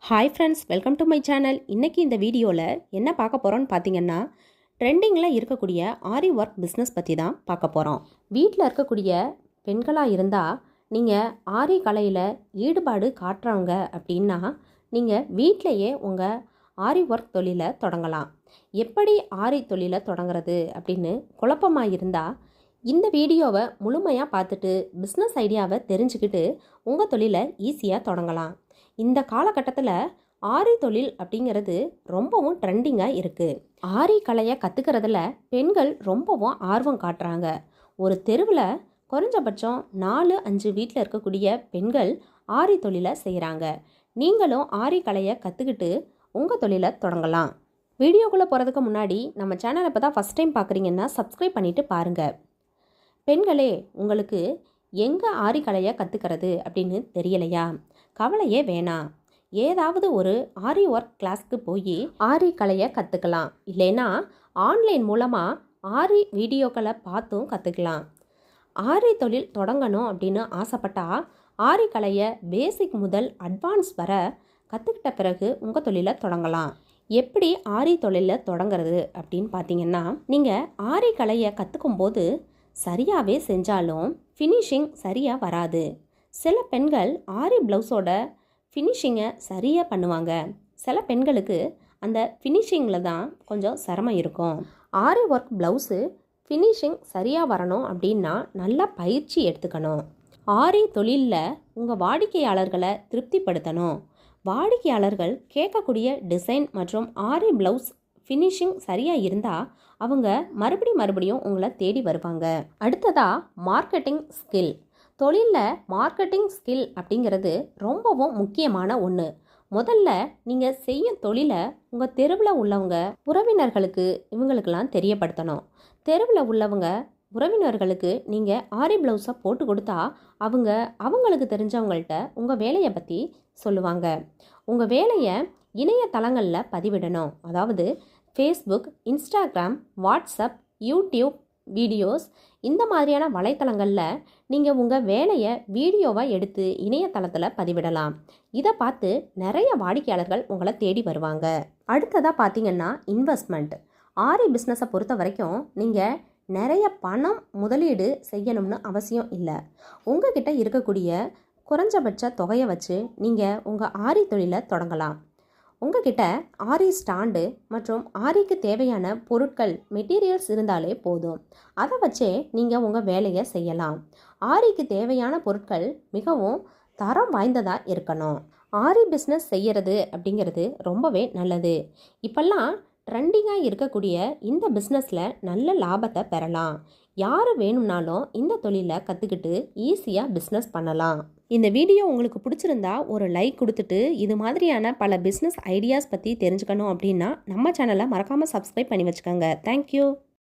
Hi friends, welcome to my channel. இன்றைக்கி இந்த வீடியோவில் என்ன பார்க்க போகிறோன்னு பார்த்தீங்கன்னா, ட்ரெண்டிங்கில் இருக்கக்கூடிய ஆரி ஒர்க் பிஸ்னஸ் பற்றி தான் பார்க்க போகிறோம். வீட்டில் இருக்கக்கூடிய பெண்களாக இருந்தால் நீங்கள் ஆரி கலையில் ஈடுபாடு காட்டுறவங்க அப்படின்னா நீங்கள் வீட்டிலையே உங்கள் ஆரி ஒர்க் தொழிலை தொடங்கலாம். எப்படி ஆரி தொழிலை தொடங்குறது அப்படின்னு குழப்பமாக இருந்தால் இந்த வீடியோவை முழுமையாக பார்த்துட்டு பிஸ்னஸ் ஐடியாவை தெரிஞ்சுக்கிட்டு உங்கள் தொழிலை ஈஸியாக தொடங்கலாம். இந்த காலகட்டத்தில் ஆரி தொழில் அப்படிங்கிறது ரொம்பவும் ட்ரெண்டிங்காக இருக்குது. ஆரி கலையை கற்றுக்கிறதுல பெண்கள் ரொம்பவும் ஆர்வம் காட்டுறாங்க. ஒரு தெருவில் குறைஞ்சபட்சம் 4-5 வீட்டில் இருக்கக்கூடிய பெண்கள் ஆரி தொழிலை செய்கிறாங்க. நீங்களும் ஆரி கலையை கற்றுக்கிட்டு உங்கள் தொழிலை தொடங்கலாம். வீடியோக்குள்ளே போகிறதுக்கு முன்னாடி நம்ம சேனலை இப்போ தான் ஃபஸ்ட் டைம் பார்க்குறீங்கன்னா சப்ஸ்கிரைப் பண்ணிவிட்டு பாருங்கள். பெண்களே, உங்களுக்கு எங்கே ஆரி கலையை கற்றுக்கிறது அப்படின்னு தெரியலையா? கவலையே வேணாம். ஏதாவது ஒரு ஆரி ஒர்க் கிளாஸ்க்கு போய் ஆரி கலையை கற்றுக்கலாம். இல்லைன்னா ஆன்லைன் மூலமாக ஆரி வீடியோக்களை பார்த்தும் கற்றுக்கலாம். ஆரி தொழில் தொடங்கணும் அப்படின்னு ஆசைப்பட்டால் ஆரி கலையை பேசிக் முதல் அட்வான்ஸ் வர கற்றுக்கிட்ட பிறகு உங்கள் தொழிலை தொடங்கலாம். எப்படி ஆரி தொழிலில் தொடங்கிறது அப்படின்னு பார்த்தீங்கன்னா, நீங்கள் ஆரி கலையை கற்றுக்கும் போது சரியாகவே செஞ்சாலும் ஃபினிஷிங் சரியாக வராது. சில பெண்கள் ஆரி ப்ளவுஸோட ஃபினிஷிங்கை சரியாக பண்ணுவாங்க. சில பெண்களுக்கு அந்த ஃபினிஷிங்கில் தான் கொஞ்சம் சிரமம் இருக்கும். ஆரி ஒர்க் ப்ளவுஸு ஃபினிஷிங் சரியாக வரணும் அப்படின்னா நல்லா பயிற்சி எடுத்துக்கணும். ஆரி தொழிலில் உங்கள் வாடிக்கையாளர்களை திருப்திப்படுத்தணும். வாடிக்கையாளர்கள் கேட்கக்கூடிய டிசைன் மற்றும் ஆரி ப்ளவுஸ் ஃபினிஷிங் சரியாக இருந்தால் அவங்க மறுபடியும் உங்களை தேடி வருவாங்க. அடுத்ததாக மார்க்கெட்டிங் ஸ்கில். தொழிலில் மார்க்கெட்டிங் ஸ்கில் அப்படிங்கிறது ரொம்பவும் முக்கியமான ஒன்று. முதல்ல நீங்கள் செய்யும் தொழிலை உங்கள் தெருவில் உள்ளவங்க உறவினர்களுக்கு இவங்களுக்கெல்லாம் தெரியப்படுத்தணும். தெருவில் உள்ளவங்க உறவினர்களுக்கு நீங்கள் ஆரி ப்ளவுஸை போட்டு கொடுத்தா அவங்களுக்கு தெரிஞ்சவங்கள்ட்ட உங்கள் வேலையை பற்றி சொல்லுவாங்க. உங்கள் வேலையை இணையதளங்களில் பதிவிடணும். அதாவது Facebook, Instagram, WhatsApp, YouTube videos, இந்த மாதிரியான வலைத்தளங்களில் நீங்கள் உங்கள் வேலையை வீடியோவாக எடுத்து இணையதளத்தில் பதிவிடலாம். இதை பார்த்து நிறைய வாடிக்கையாளர்கள் உங்களை தேடி வருவாங்க. அடுத்ததாக பார்த்தீங்கன்னா இன்வெஸ்ட்மெண்ட். ஆரி பிஸ்னஸை பொறுத்த வரைக்கும் நீங்கள் நிறைய பணம் முதலீடு செய்யணும்னு அவசியம் இல்லை. உங்ககிட்ட இருக்கக்கூடிய குறைஞ்சபட்ச தொகையை வச்சு நீங்கள் உங்கள் ஆரி தொழிலை தொடங்கலாம். உங்ககிட்ட ஆரி ஸ்டாண்டு மற்றும் ஆரிக்கு தேவையான பொருட்கள் மெட்டீரியல்ஸ் இருந்தாலே போதும். அதை வச்சே நீங்கள் உங்கள் வேலையை செய்யலாம். ஆரிக்கு தேவையான பொருட்கள் மிகவும் தரம் வாய்ந்ததாக இருக்கணும். ஆரி பிஸ்னஸ் செய்கிறது அப்படிங்கிறது ரொம்பவே நல்லது. இப்போல்லாம் ட்ரெண்டிங்காக இருக்கக்கூடிய இந்த பிஸ்னஸில் நல்ல லாபத்தை பெறலாம். யார் வேணும்னாலும் இந்த தொழிலை கற்றுக்கிட்டு ஈஸியாக பிஸ்னஸ் பண்ணலாம். இந்த வீடியோ உங்களுக்கு பிடிச்சிருந்தா ஒரு லைக் கொடுத்துட்டு இது மாதிரியான பல பிஸ்னஸ் ஐடியாஸ் பற்றி தெரிஞ்சுக்கணும் அப்படின்னா நம்ம சேனலை மறக்காமல் சப்ஸ்கிரைப் பண்ணி வச்சுக்கோங்க. தேங்க்யூ.